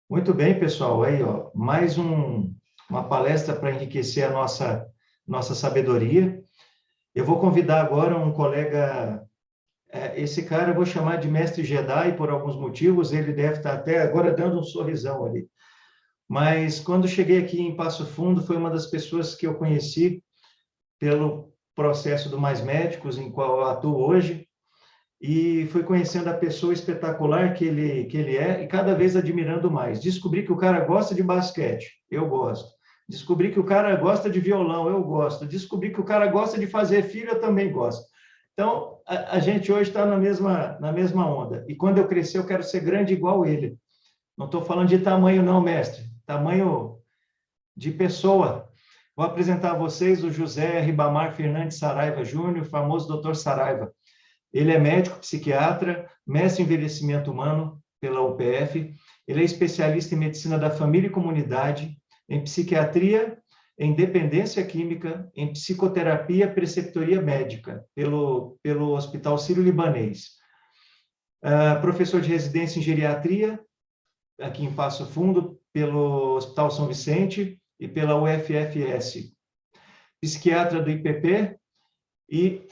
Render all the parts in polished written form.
Muito bem, pessoal. Aí, ó, uma palestra para enriquecer a nossa sabedoria. Eu vou convidar agora um colega, esse cara eu vou chamar de mestre Jedi por alguns motivos, ele deve estar até agora dando um sorrisão ali. Mas quando cheguei aqui em Passo Fundo, foi uma das pessoas que eu conheci pelo processo do Mais Médicos, em qual eu atuo hoje, e fui conhecendo a pessoa espetacular que ele é e cada vez admirando mais. Descobri que o cara gosta de basquete, eu gosto. Descobri que o cara gosta de violão, eu gosto. Descobri que o cara gosta de fazer filho, eu também gosto. Então, a gente hoje está na mesma onda. E quando eu crescer, eu quero ser grande igual ele. Não estou falando de tamanho, não, mestre. Tamanho de pessoa. Vou apresentar a vocês o José Ribamar Fernandes Saraiva Júnior, famoso Dr. Saraiva. Ele é médico, psiquiatra, mestre em envelhecimento humano pela UPF. Ele é especialista em medicina da família e comunidade, em psiquiatria, em dependência química, em psicoterapia, preceptoria médica, pelo Hospital Sírio-Libanês. Professor de residência em geriatria, aqui em Passo Fundo, pelo Hospital São Vicente e pela UFFS. Psiquiatra do IPP e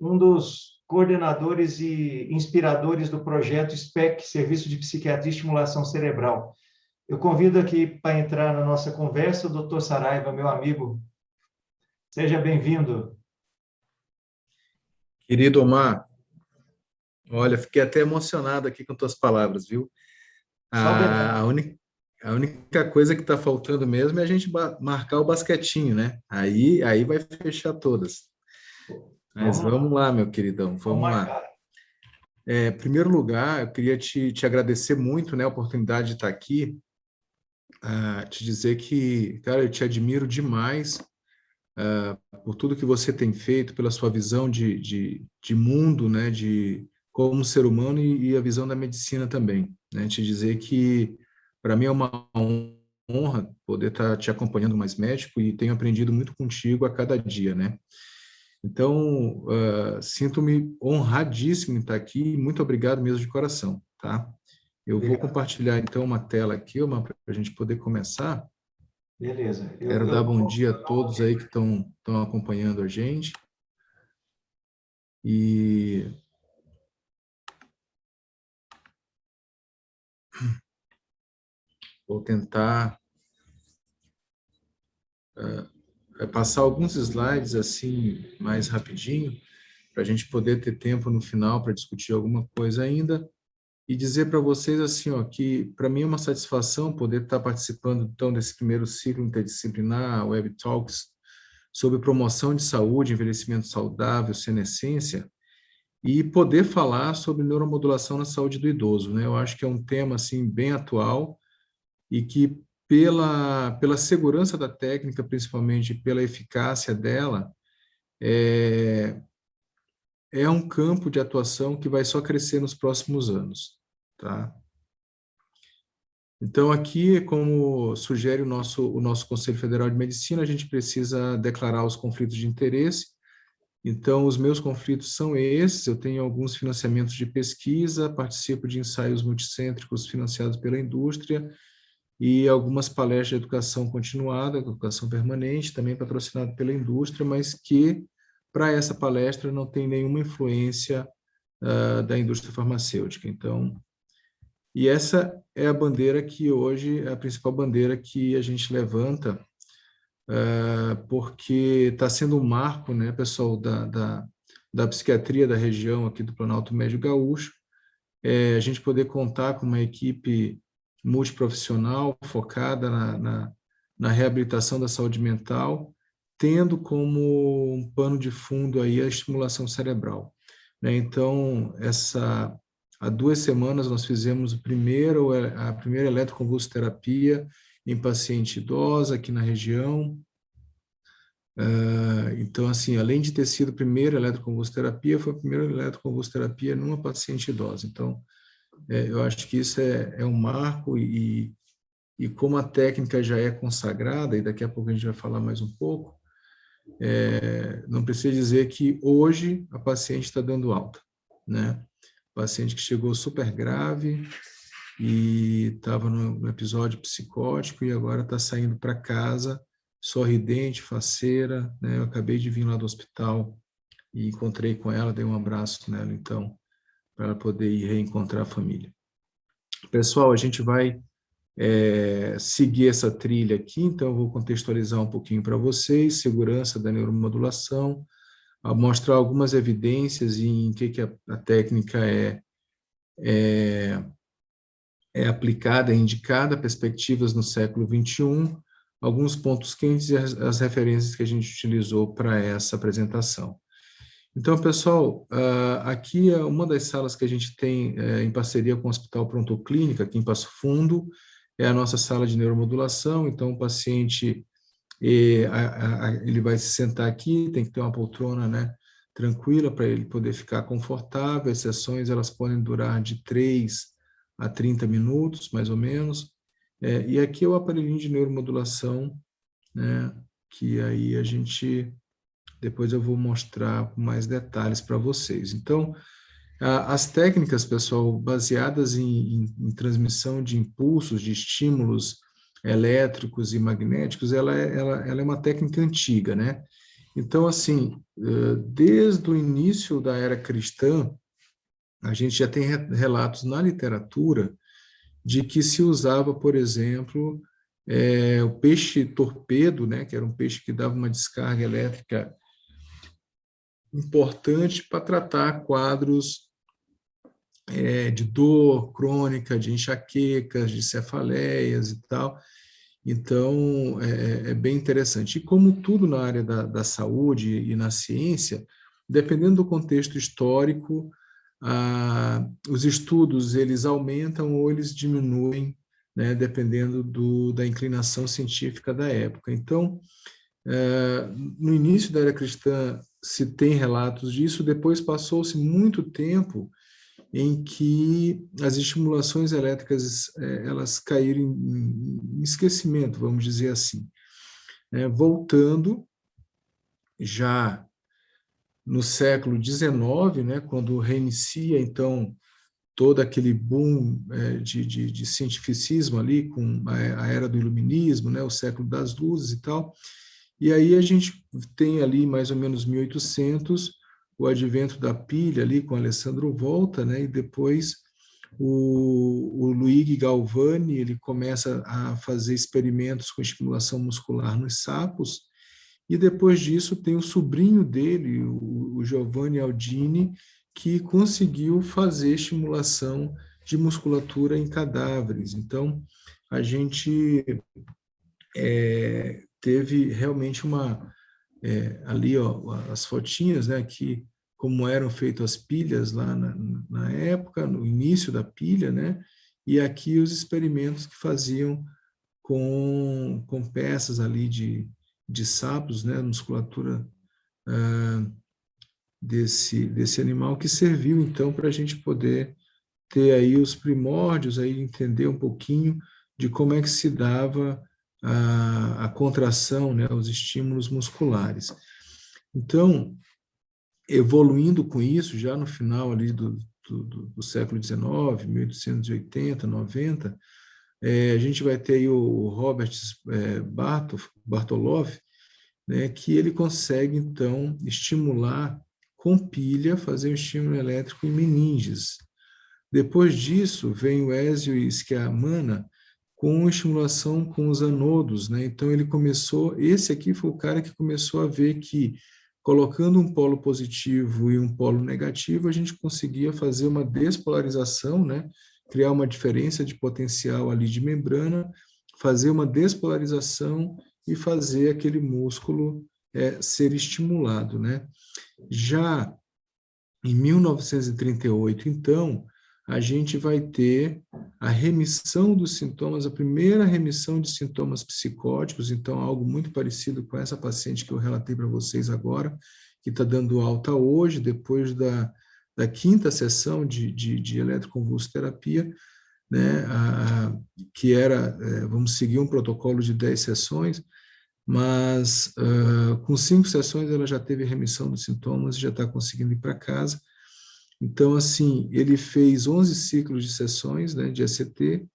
um dos coordenadores e inspiradores do projeto SPEC, Serviço de Psiquiatria e Estimulação Cerebral. Eu convido aqui para entrar na nossa conversa o Dr. Saraiva, meu amigo. Seja bem-vindo. Querido Omar, olha, fiquei até emocionado aqui com tuas palavras, viu? Só A, a, verdade. única, a única coisa que está faltando mesmo é a gente marcar o basquetinho, né? Aí vai fechar todas. Mas Vamos vamos lá, lá, meu queridão, vamos vamos lá. marcar. Em primeiro lugar, eu queria te agradecer muito, né, a oportunidade de estar aqui, te dizer que, cara, eu te admiro demais por tudo que você tem feito, pela sua visão de mundo, né, de como ser humano e a visão da medicina também, né? Te dizer que para mim é uma honra poder estar te acompanhando mais médico e tenho aprendido muito contigo a cada dia, né? Então, sinto-me honradíssimo em estar aqui, muito obrigado mesmo de coração, tá? Eu vou Obrigado. compartilhar então uma tela aqui, para a gente poder começar. Beleza. Quero dar bom dia a todos aí que estão acompanhando a gente. E vou tentar passar alguns slides assim mais rapidinho, para a gente poder ter tempo no final para discutir alguma coisa ainda. E dizer para vocês assim, ó, que para mim é uma satisfação poder estar participando então desse primeiro ciclo interdisciplinar, Web Talks, sobre promoção de saúde, envelhecimento saudável, senescência, e poder falar sobre neuromodulação na saúde do idoso, né? Eu acho que é um tema assim bem atual e que pela segurança da técnica, principalmente pela eficácia dela, é, é um campo de atuação que vai só crescer nos próximos anos, tá? Então, aqui, como sugere o nosso Conselho Federal de Medicina, a gente precisa declarar os conflitos de interesse. Então, os meus conflitos são esses. Eu tenho alguns financiamentos de pesquisa, participo de ensaios multicêntricos financiados pela indústria e algumas palestras de educação continuada, educação permanente, também patrocinado pela indústria, mas que, para essa palestra, não tem nenhuma influência da indústria farmacêutica. Então, e essa é a bandeira que hoje é a principal bandeira que a gente levanta, porque está sendo um marco, né, pessoal, da psiquiatria da região aqui do Planalto Médio Gaúcho, a gente poder contar com uma equipe multiprofissional focada na reabilitação da saúde mental, tendo como um pano de fundo aí a estimulação cerebral, né? Então, há 2 semanas nós fizemos a primeira eletroconvulsoterapia em paciente idosa aqui na região. Então, assim, além de ter sido a primeira eletroconvulsoterapia, foi a primeira eletroconvulsoterapia numa paciente idosa. Então, eu acho que isso é um marco e como a técnica já é consagrada, e daqui a pouco a gente vai falar mais um pouco, não precisa dizer que hoje a paciente está dando alta, né? Paciente que chegou super grave, e estava no episódio psicótico e agora está saindo para casa, sorridente, faceira, né? Eu acabei de vir lá do hospital e encontrei com ela, dei um abraço nela, então, para ela poder ir reencontrar a família. Pessoal, a gente vai seguir essa trilha aqui, então eu vou contextualizar um pouquinho para vocês, segurança da neuromodulação, a mostrar algumas evidências e em que a técnica é aplicada, é indicada, perspectivas no século XXI, alguns pontos quentes e as referências que a gente utilizou para essa apresentação. Então, pessoal, aqui é uma das salas que a gente tem em parceria com o Hospital Pronto Clínica, aqui em Passo Fundo, é a nossa sala de neuromodulação. Então, o paciente ele vai se sentar aqui, tem que ter uma poltrona, né, tranquila para ele poder ficar confortável. As sessões elas podem durar de 3 a 30 minutos, mais ou menos. E aqui é o aparelhinho de neuromodulação, né, que aí a gente... Depois eu vou mostrar com mais detalhes para vocês. Então, as técnicas, pessoal, baseadas em transmissão de impulsos, de estímulos elétricos e magnéticos, ela é uma técnica antiga, né? Então, assim, desde o início da era cristã, a gente já tem relatos na literatura de que se usava, por exemplo, o peixe torpedo, né, que era um peixe que dava uma descarga elétrica importante para tratar quadros de dor crônica, de enxaquecas, de cefaleias e tal. Então, é bem interessante. E como tudo na área da saúde e na ciência, dependendo do contexto histórico, os estudos eles aumentam ou eles diminuem, né, dependendo da inclinação científica da época. Então, no início da era cristã se tem relatos disso, depois passou-se muito tempo em que as estimulações elétricas elas caíram em esquecimento, vamos dizer assim. Voltando já no século XIX, né, quando reinicia, então, todo aquele boom de cientificismo ali, com a era do iluminismo, né, o século das luzes e tal. E aí a gente tem ali mais ou menos 1800 o advento da pilha ali com Alessandro Volta, né? E depois o Luigi Galvani ele começa a fazer experimentos com estimulação muscular nos sapos. E depois disso tem o sobrinho dele, o Giovanni Aldini, que conseguiu fazer estimulação de musculatura em cadáveres. Então a gente teve realmente ali ó, as fotinhas, né, que como eram feitas as pilhas lá na época, no início da pilha, né, e aqui os experimentos que faziam com peças ali de sapos, né, musculatura desse animal, que serviu então para a gente poder ter aí os primórdios, aí entender um pouquinho de como é que se dava a contração, né, os estímulos musculares. Então, evoluindo com isso, já no final ali do século XIX, 1880, 90, a gente vai ter aí o Robert Bartolov, né, que ele consegue, então, estimular com pilha, fazer um estímulo elétrico em meninges. Depois disso, vem o Ezio Schiamana com estimulação com os anodos, né? Então ele começou, esse aqui foi o cara que começou a ver que colocando um polo positivo e um polo negativo, a gente conseguia fazer uma despolarização, né? Criar uma diferença de potencial ali de membrana, fazer uma despolarização e fazer aquele músculo ser estimulado, né? Já em 1938, então, a gente vai ter a remissão dos sintomas, a primeira remissão de sintomas psicóticos, então algo muito parecido com essa paciente que eu relatei para vocês agora, que está dando alta hoje, depois da quinta sessão de eletroconvulsoterapia, né, que era, vamos seguir um protocolo de 10 sessões, mas com 5 sessões ela já teve remissão dos sintomas e já está conseguindo ir para casa. Então, assim, ele fez 11 ciclos de sessões, né, de ECT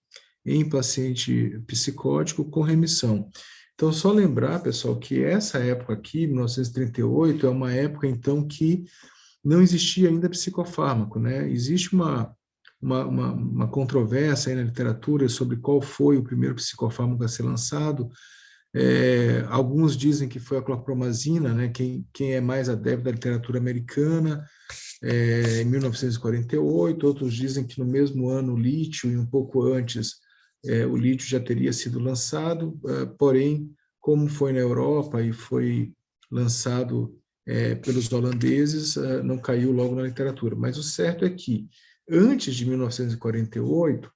em paciente psicótico com remissão. Então, só lembrar, pessoal, que essa época aqui, 1938, é uma época, então, que não existia ainda psicofármaco, né? Existe uma controvérsia aí na literatura sobre qual foi o primeiro psicofármaco a ser lançado. Alguns dizem que foi a clorpromazina, né? Quem é mais adepto da literatura americana, em 1948, outros dizem que no mesmo ano o lítio, e um pouco antes, o lítio já teria sido lançado, porém, como foi na Europa e foi lançado pelos holandeses, não caiu logo na literatura. Mas o certo é que, antes de 1948,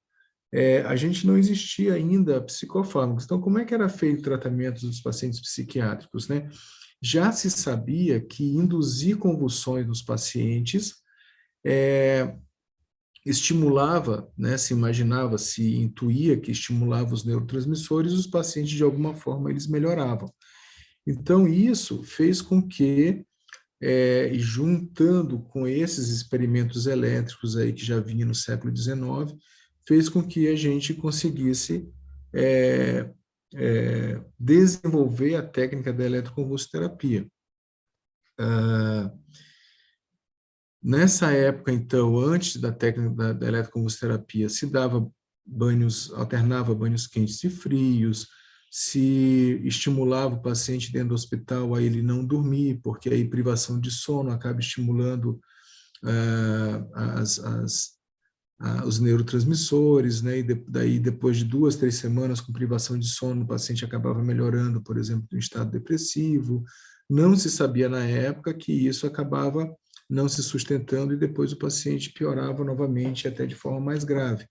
a gente não existia ainda psicofármacos. Então, como é que era feito o tratamento dos pacientes psiquiátricos, né? Já se sabia que induzir convulsões nos pacientes estimulava, né, se imaginava, se intuía que estimulava os neurotransmissores, os pacientes, de alguma forma, eles melhoravam. Então, isso fez com que, juntando com esses experimentos elétricos aí que já vinha no século XIX, fez com que a gente conseguisse desenvolver a técnica da eletroconvulsoterapia. Nessa época, então, antes da técnica da eletroconvulsoterapia, se dava alternava banhos quentes e frios, se estimulava o paciente dentro do hospital a ele não dormir, porque aí privação de sono acaba estimulando os neurotransmissores, né? E daí, depois de 2, 3 semanas com privação de sono, o paciente acabava melhorando, por exemplo, do estado depressivo. Não se sabia na época que isso acabava não se sustentando e depois o paciente piorava novamente, até de forma mais grave.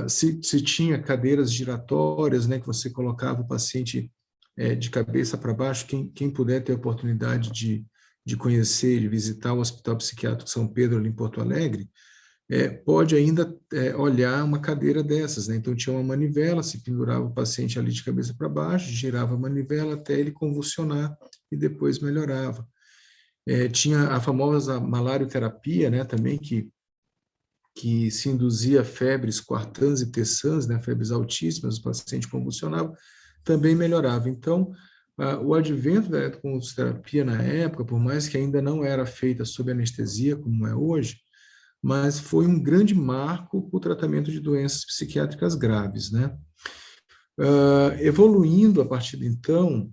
Se tinha cadeiras giratórias, né, que você colocava o paciente de cabeça para baixo, quem puder ter a oportunidade de conhecer, de visitar o Hospital Psiquiátrico São Pedro, ali em Porto Alegre, pode ainda olhar uma cadeira dessas, né? Então tinha uma manivela, se pendurava o paciente ali de cabeça para baixo, girava a manivela até ele convulsionar e depois melhorava. Tinha a famosa malarioterapia, né, também, que se induzia febres quartãs e tessãs, né, febres altíssimas, o paciente convulsionava, também melhorava. Então, o advento da eletroconvulsoterapia na época, por mais que ainda não era feita sob anestesia, como é hoje, mas foi um grande marco para o tratamento de doenças psiquiátricas graves, né? Evoluindo a partir de então,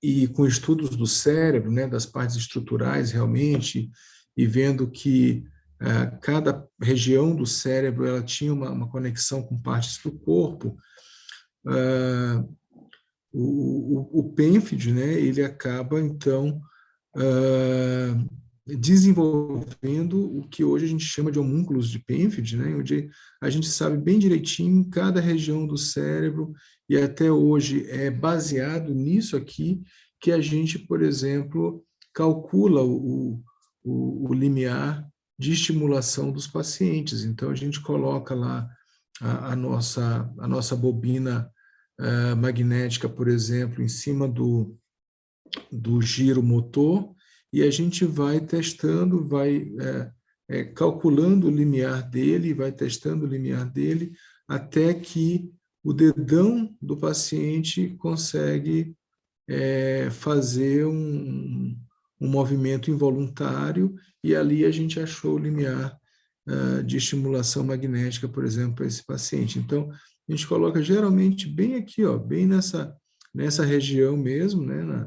e com estudos do cérebro, né, das partes estruturais realmente, e vendo que cada região do cérebro ela tinha uma conexão com partes do corpo, o PENFID, né, ele acaba, então, desenvolvendo o que hoje a gente chama de homúnculos de PENFID, né, onde a gente sabe bem direitinho cada região do cérebro, e até hoje é baseado nisso aqui que a gente, por exemplo, calcula o limiar de estimulação dos pacientes. Então, a gente coloca lá a nossa bobina magnética, por exemplo, em cima do giro motor, e a gente vai testando, vai calculando o limiar dele, vai testando o limiar dele, até que o dedão do paciente consegue fazer um movimento involuntário, e ali a gente achou o limiar de estimulação magnética, por exemplo, para esse paciente. Então, a gente coloca geralmente bem aqui, ó, bem nessa região mesmo, né,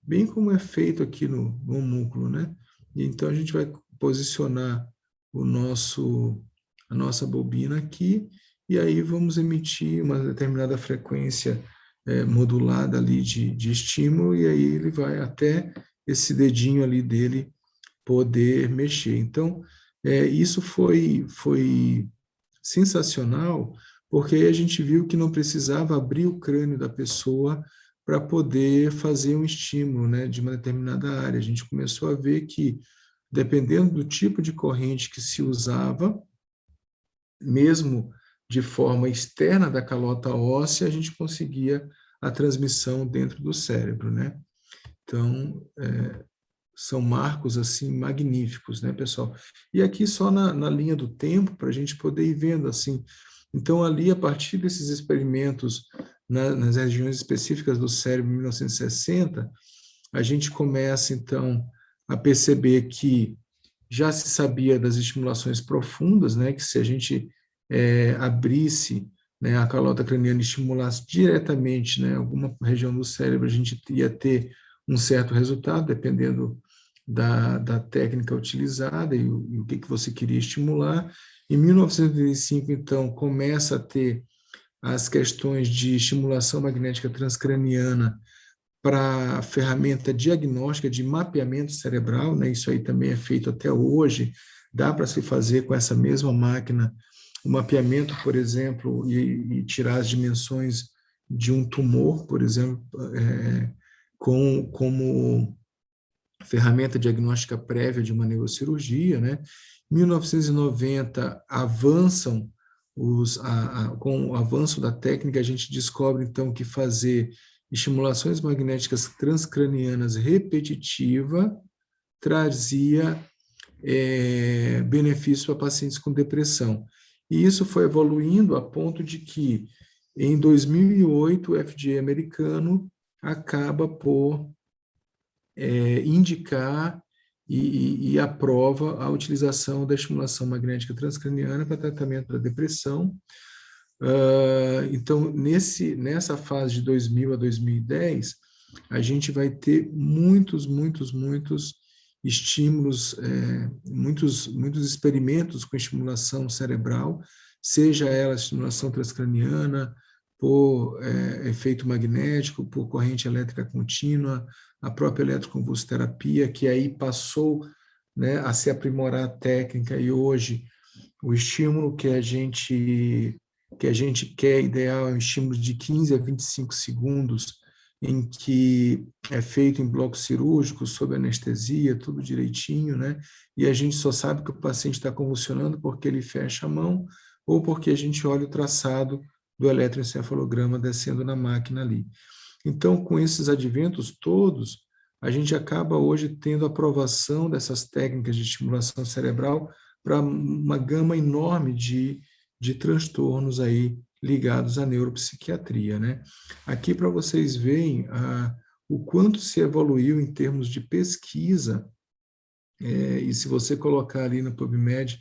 bem como é feito aqui no homúnculo, né? E então a gente vai posicionar a nossa bobina aqui, e aí vamos emitir uma determinada frequência modulada ali de estímulo, e aí ele vai até esse dedinho ali dele poder mexer. Então, isso foi sensacional, porque aí a gente viu que não precisava abrir o crânio da pessoa para poder fazer um estímulo, né, de uma determinada área. A gente começou a ver que, dependendo do tipo de corrente que se usava, mesmo de forma externa da calota óssea, a gente conseguia a transmissão dentro do cérebro, né? Então, são marcos assim magníficos, né, pessoal? E aqui só na linha do tempo, para a gente poder ir vendo assim. Então, ali, a partir desses experimentos nas regiões específicas do cérebro em 1960, a gente começa, então, a perceber que já se sabia das estimulações profundas, né, que se a gente abrisse, né, a calota craniana e estimulasse diretamente, né, alguma região do cérebro, a gente ia ter um certo resultado, dependendo da técnica utilizada e o que você queria estimular. Em 1985, então, começa a ter as questões de estimulação magnética transcraniana para ferramenta diagnóstica de mapeamento cerebral, né? Isso aí também é feito até hoje, dá para se fazer com essa mesma máquina o mapeamento, por exemplo, e tirar as dimensões de um tumor, por exemplo, como ferramenta diagnóstica prévia de uma neurocirurgia, né? Em 1990 avançam com o avanço da técnica, a gente descobre então que fazer estimulações magnéticas transcranianas repetitiva trazia benefício para pacientes com depressão. E isso foi evoluindo a ponto de que, em 2008, o FDA americano acaba por indicar e aprova a utilização da estimulação magnética transcraniana para tratamento da depressão. Então, nessa fase de 2000 a 2010, a gente vai ter muitos estímulos, muitos experimentos com estimulação cerebral, seja ela estimulação transcraniana, por efeito magnético, por corrente elétrica contínua, a própria eletroconvulsoterapia, que aí passou, né, a se aprimorar a técnica, e hoje o estímulo que a gente quer, ideal, é um estímulo de 15 a 25 segundos, em que é feito em bloco cirúrgico, sob anestesia, tudo direitinho, né? E a gente só sabe que o paciente está convulsionando porque ele fecha a mão ou porque a gente olha o traçado do eletroencefalograma descendo na máquina ali. Então, com esses adventos todos, a gente acaba hoje tendo aprovação dessas técnicas de estimulação cerebral para uma gama enorme de transtornos aí ligados à neuropsiquiatria, né? Aqui para vocês verem o quanto se evoluiu em termos de pesquisa, e se você colocar ali no PubMed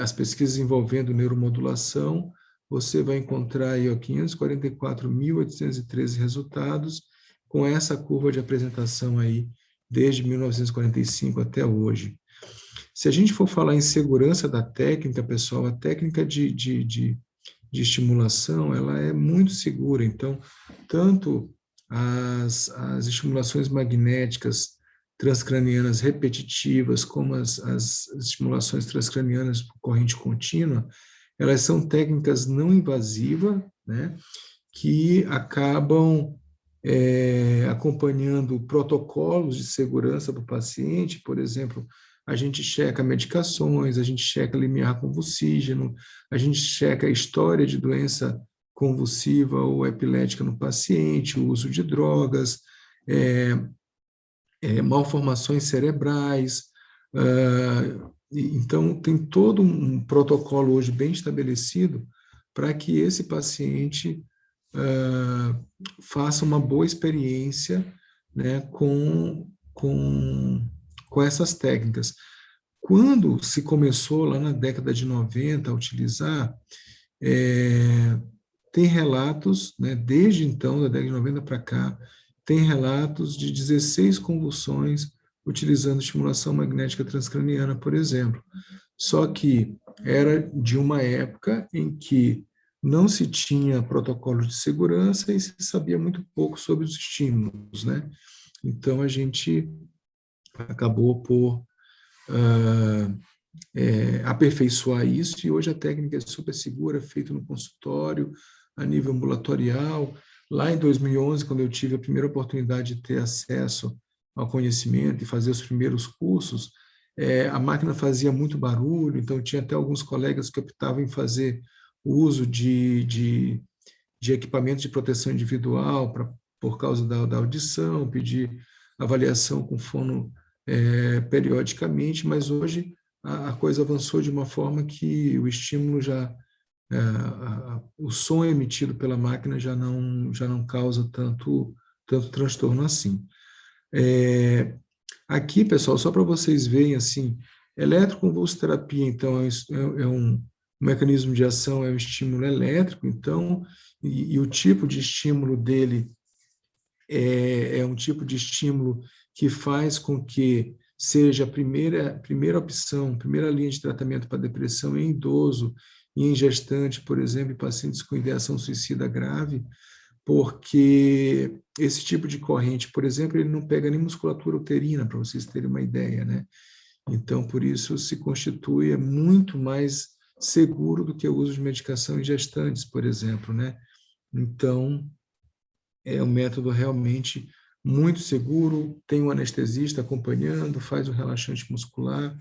as pesquisas envolvendo neuromodulação, você vai encontrar aí 544.813 resultados com essa curva de apresentação aí desde 1945 até hoje. Se a gente for falar em segurança da técnica, pessoal, a técnica de estimulação, ela é muito segura. Então, tanto as estimulações magnéticas transcranianas repetitivas, como as estimulações transcranianas por corrente contínua, elas são técnicas não invasivas, né, que acabam acompanhando protocolos de segurança para o paciente. Por exemplo, a gente checa medicações, a gente checa limiar convulsígeno, a gente checa a história de doença convulsiva ou epilética no paciente, o uso de drogas, malformações cerebrais. Então, tem todo um protocolo hoje bem estabelecido para que esse paciente faça uma boa experiência, né, com essas técnicas. Quando se começou, lá na década de 90, a utilizar, tem relatos, né, desde então, da década de 90 para cá, tem relatos de 16 convulsões utilizando estimulação magnética transcraniana, por exemplo. Só que era de uma época em que não se tinha protocolo de segurança e se sabia muito pouco sobre os estímulos, né? Então, a gente acabou por aperfeiçoar isso, e hoje a técnica é super segura, feita no consultório, a nível ambulatorial. Lá em 2011, quando eu tive a primeira oportunidade de ter acesso ao conhecimento e fazer os primeiros cursos, a máquina fazia muito barulho, então tinha até alguns colegas que optavam em fazer uso de equipamentos de proteção individual por causa da audição, pedir avaliação com periodicamente, mas hoje a coisa avançou de uma forma que o estímulo já, o som emitido pela máquina já não causa tanto transtorno assim. Aqui, pessoal, só para vocês verem, assim, eletroconvulsoterapia, então, é um mecanismo de ação, é um estímulo elétrico, então, e o tipo de estímulo dele é um tipo de estímulo que faz com que seja a primeira opção, primeira linha de tratamento para depressão em idoso e em gestante, por exemplo, em pacientes com ideação suicida grave, porque esse tipo de corrente, por exemplo, ele não pega nem musculatura uterina, para vocês terem uma ideia, né? Então, por isso, se constitui muito mais seguro do que o uso de medicação em gestantes, por exemplo, né? Então, é um método realmente muito seguro, tem um anestesista acompanhando, faz o relaxante muscular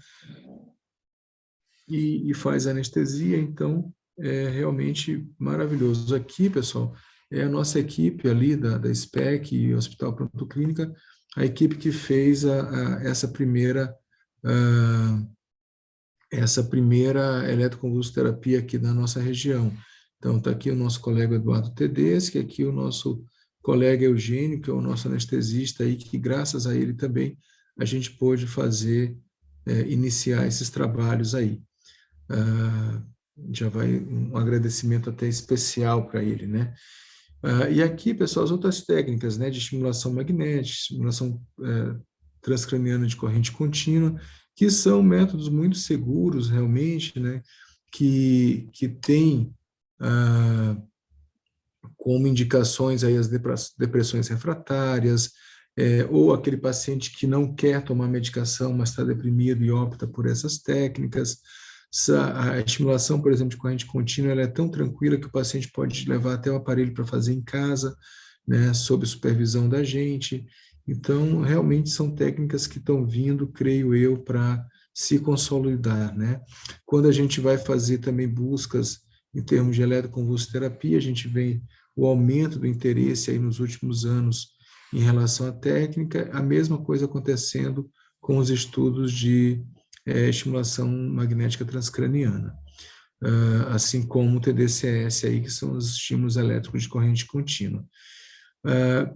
e faz a anestesia, então é realmente maravilhoso. Aqui, pessoal, é a nossa equipe ali da SPEC e Hospital Pronto Clínica, a equipe que fez essa primeira eletroconvulsoterapia aqui na nossa região. Então, está aqui o nosso colega Eduardo Tedeschi, aqui o nosso colega Eugênio, que é o nosso anestesista aí, que graças a ele também a gente pôde iniciar esses trabalhos aí. Já vai um agradecimento até especial para ele, né? E aqui, pessoal, as outras técnicas, né, de estimulação magnética, estimulação transcraniana de corrente contínua, que são métodos muito seguros, realmente, né, que têm como indicações aí as depressões refratárias, ou aquele paciente que não quer tomar medicação, mas está deprimido e opta por essas técnicas. A estimulação, por exemplo, de corrente contínua, ela é tão tranquila que o paciente pode levar até o aparelho para fazer em casa, né, sob supervisão da gente. Então, realmente são técnicas que estão vindo, creio eu, para se consolidar, né? Quando a gente vai fazer também buscas em termos de eletroconvulsoterapia, a gente vê o aumento do interesse aí nos últimos anos em relação à técnica, a mesma coisa acontecendo com os estudos de estimulação magnética transcraniana, assim como o TDCS, aí, que são os estímulos elétricos de corrente contínua.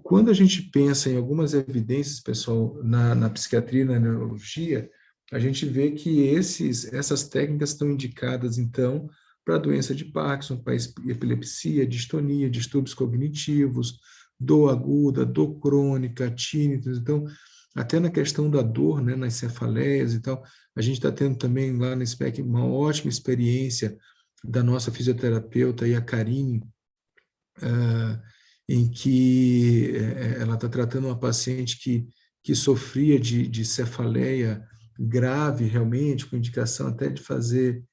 Quando a gente pensa em algumas evidências, pessoal, na psiquiatria e na neurologia, a gente vê que essas técnicas estão indicadas, então, para doença de Parkinson, para epilepsia, distonia, distúrbios cognitivos, dor aguda, dor crônica, tinnitus. Então, até na questão da dor, né, nas cefaleias e tal, a gente está tendo também lá na SPEC uma ótima experiência da nossa fisioterapeuta, a Karine, em que ela está tratando uma paciente que sofria de cefaleia grave, realmente, com indicação até de fazer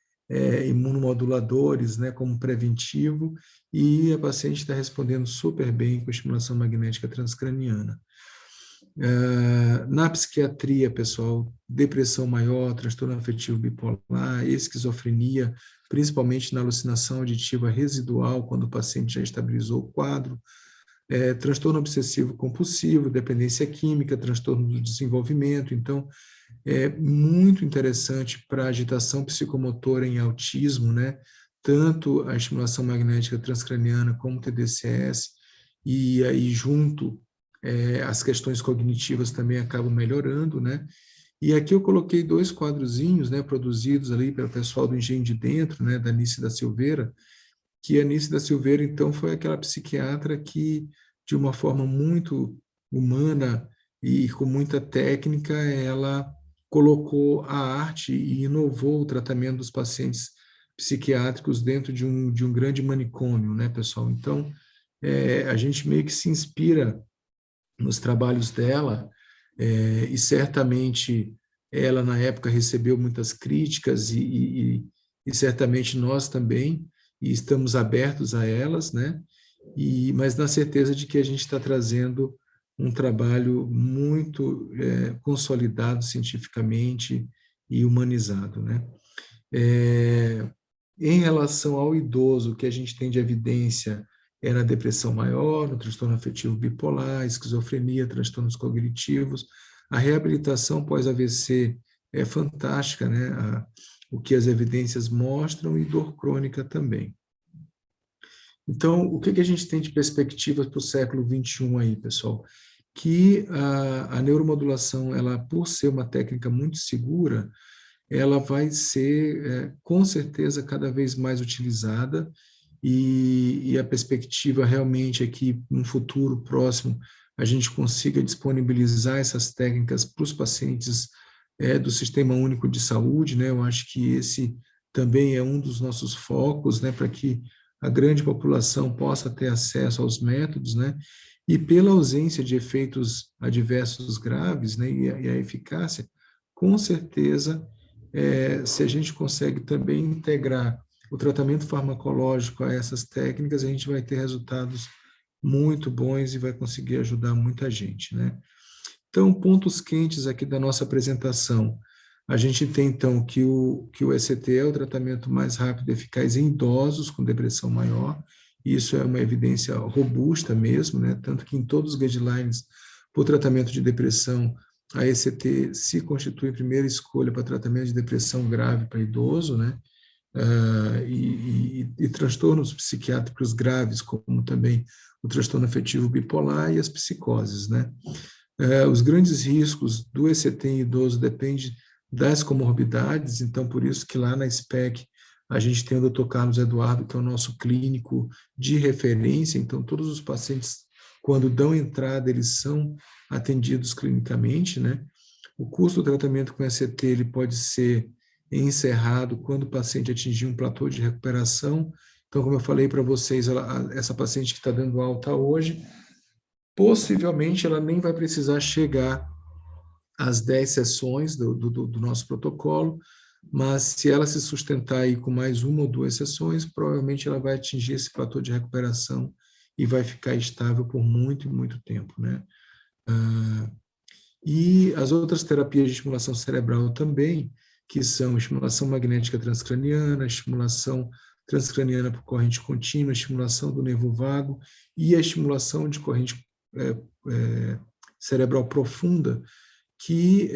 imunomoduladores, né, como preventivo, e a paciente está respondendo super bem com estimulação magnética transcraniana. Na psiquiatria, pessoal, depressão maior, transtorno afetivo bipolar, esquizofrenia, principalmente na alucinação auditiva residual, quando o paciente já estabilizou o quadro, transtorno obsessivo compulsivo, dependência química, transtorno do desenvolvimento. Então, é muito interessante para a agitação psicomotora em autismo, né? Tanto a estimulação magnética transcraniana como o TDCS, e aí junto as questões cognitivas também acabam melhorando, né? E aqui eu coloquei 2 quadrozinhos, né, produzidos ali pelo pessoal do Engenho de Dentro, né, da Nice da Silveira, que a Nice da Silveira, então, foi aquela psiquiatra que, de uma forma muito humana e com muita técnica, ela colocou a arte e inovou o tratamento dos pacientes psiquiátricos dentro de um grande manicômio, né, pessoal? Então, a gente meio que se inspira nos trabalhos dela, e certamente ela, na época, recebeu muitas críticas e certamente nós também, e estamos abertos a elas, né? Mas na certeza de que a gente está trazendo um trabalho muito consolidado cientificamente e humanizado, né? Em relação ao idoso, o que a gente tem de evidência é na depressão maior, no transtorno afetivo bipolar, esquizofrenia, transtornos cognitivos. A reabilitação pós-AVC é fantástica, né? O que as evidências mostram, e dor crônica também. Então, o que a gente tem de perspectivas para o século XXI aí, pessoal? Que a neuromodulação, ela, por ser uma técnica muito segura, ela vai ser, com certeza, cada vez mais utilizada, e a perspectiva realmente é que, no futuro próximo, a gente consiga disponibilizar essas técnicas para os pacientes do Sistema Único de Saúde, né? Eu acho que esse também é um dos nossos focos, né? Para que a grande população possa ter acesso aos métodos, né? E pela ausência de efeitos adversos graves, né? E a eficácia, com certeza, se a gente consegue também integrar o tratamento farmacológico a essas técnicas, a gente vai ter resultados muito bons e vai conseguir ajudar muita gente, né? Então, pontos quentes aqui da nossa apresentação. A gente tem, então, que o ECT é o tratamento mais rápido e eficaz em idosos com depressão maior. Isso é uma evidência robusta mesmo, né? Tanto que em todos os guidelines para o tratamento de depressão, a ECT se constitui a primeira escolha para tratamento de depressão grave para idoso, né? E transtornos psiquiátricos graves, como também o transtorno afetivo bipolar e as psicoses, né? Os grandes riscos do ECT em idoso dependem das comorbidades, então por isso que lá na SPEC a gente tem o Dr. Carlos Eduardo, que é o nosso clínico de referência, então todos os pacientes, quando dão entrada, eles são atendidos clinicamente, né? O curso do tratamento com ECT, ele pode ser encerrado quando o paciente atingir um platô de recuperação. Então, como eu falei para vocês, essa paciente que está dando alta hoje, possivelmente ela nem vai precisar chegar às 10 sessões do nosso protocolo, mas se ela se sustentar aí com mais uma ou duas sessões, provavelmente ela vai atingir esse platô de recuperação e vai ficar estável por muito e muito tempo, né? E as outras terapias de estimulação cerebral também, que são estimulação magnética transcraniana, estimulação transcraniana por corrente contínua, estimulação do nervo vago e a estimulação de corrente cerebral profunda, que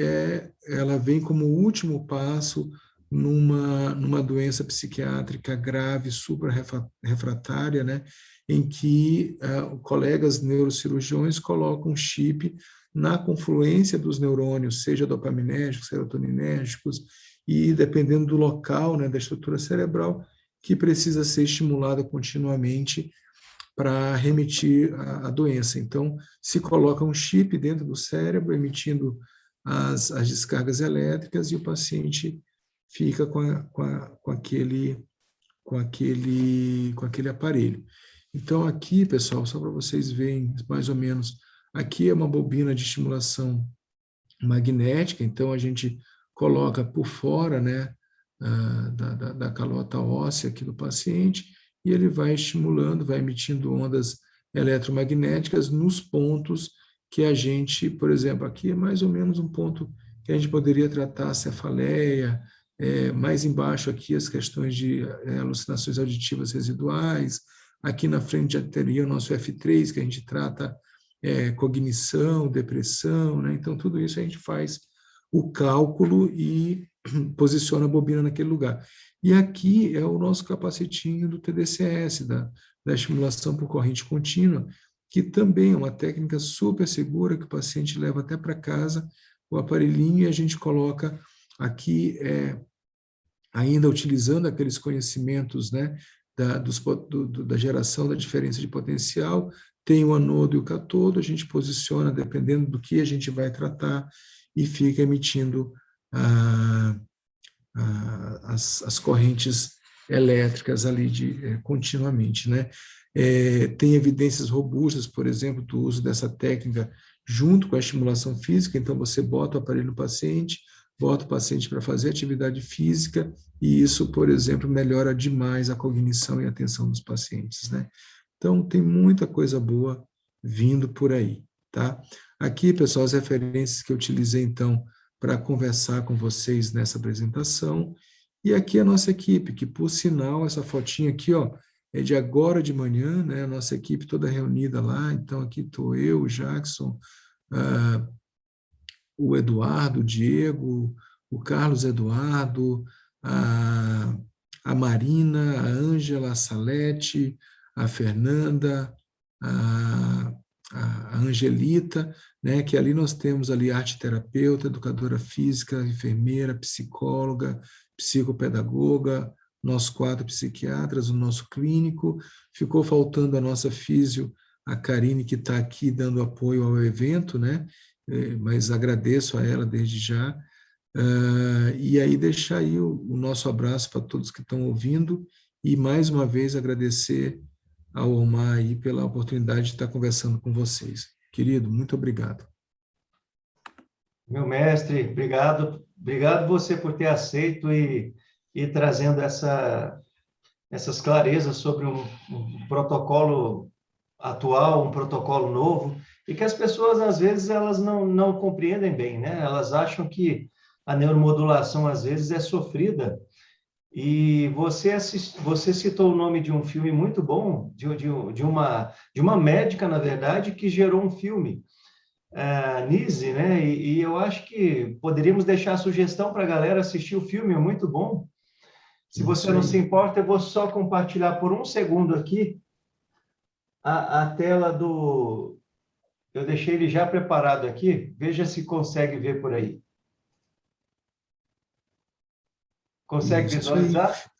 ela vem como último passo numa doença psiquiátrica grave, suprarrefratária, né, em que colegas neurocirurgiões colocam chip na confluência dos neurônios, seja dopaminérgicos, serotoninérgicos, e dependendo do local, né, da estrutura cerebral, que precisa ser estimulada continuamente para remitir a doença. Então, se coloca um chip dentro do cérebro, emitindo as descargas elétricas, e o paciente fica com aquele aparelho. Então, aqui, pessoal, só para vocês verem mais ou menos, aqui é uma bobina de estimulação magnética, então a gente coloca por fora, né, da calota óssea aqui do paciente, e ele vai estimulando, vai emitindo ondas eletromagnéticas nos pontos que a gente, por exemplo, aqui é mais ou menos um ponto que a gente poderia tratar a cefaleia, mais embaixo aqui as questões de alucinações auditivas residuais, aqui na frente já teria o nosso F3, que a gente trata cognição, depressão, né? Então tudo isso a gente faz o cálculo e posiciona a bobina naquele lugar. E aqui é o nosso capacetinho do TDCS, da estimulação por corrente contínua, que também é uma técnica super segura, que o paciente leva até para casa o aparelhinho, e a gente coloca aqui, ainda utilizando aqueles conhecimentos, né, da geração da diferença de potencial, tem o anodo e o catodo, a gente posiciona dependendo do que a gente vai tratar, e fica emitindo as correntes elétricas ali continuamente, né? Tem evidências robustas, por exemplo, do uso dessa técnica junto com a estimulação física. Então você bota o aparelho no paciente, bota o paciente para fazer atividade física, e isso, por exemplo, melhora demais a cognição e a atenção dos pacientes, né? Então tem muita coisa boa vindo por aí, tá? Aqui, pessoal, as referências que eu utilizei, então, para conversar com vocês nessa apresentação. E aqui a nossa equipe, que, por sinal, essa fotinha aqui, ó, é de agora de manhã, né? A nossa equipe toda reunida lá. Então, aqui estou eu, o Jackson, o Eduardo, o Diego, o Carlos Eduardo, a Marina, a Ângela, a Salete, a Fernanda, a, a Angelita, né, que ali nós temos ali arte terapeuta, educadora física, enfermeira, psicóloga, psicopedagoga, nós 4 psiquiatras, o nosso clínico, ficou faltando a nossa físio, a Karine, que está aqui dando apoio ao evento, né, mas agradeço a ela desde já. E aí deixar aí o nosso abraço para todos que estão ouvindo e mais uma vez agradecer ao Omar aí pela oportunidade de estar conversando com vocês. Querido, muito obrigado. Meu mestre, obrigado. Obrigado você por ter aceito e trazendo essas clarezas sobre um protocolo atual, um protocolo novo, e que as pessoas, às vezes, elas não compreendem bem, né? Elas acham que a neuromodulação, às vezes, é sofrida. E você citou o nome de um filme muito bom, de uma médica, na verdade, que gerou um filme, Nise, né? E eu acho que poderíamos deixar a sugestão para a galera assistir o filme, é muito bom. Se você não se importa, eu vou só compartilhar por um segundo aqui a tela do... Eu deixei ele já preparado aqui, veja se consegue ver por aí. Consegue visualizar?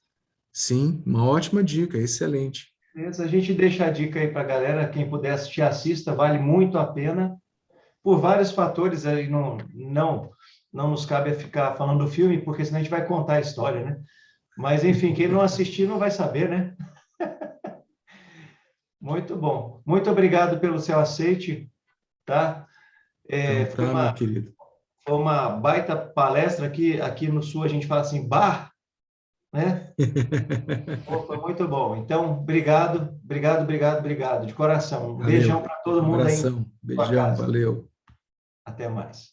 Sim, uma ótima dica, excelente. A gente deixa a dica aí para a galera, quem puder assistir, assista, vale muito a pena, por vários fatores, aí não nos cabe ficar falando do filme, porque senão a gente vai contar a história, né? Mas, enfim, quem não assistir não vai saber, né? Muito bom. Muito obrigado pelo seu aceite, tá? Então, tá, meu querido. Foi uma baita palestra aqui no Sul, a gente fala assim, bar, né? Pô, foi muito bom. Então, obrigado, de coração. Um beijão para todo mundo aí. Abração, beijão, valeu. Até mais.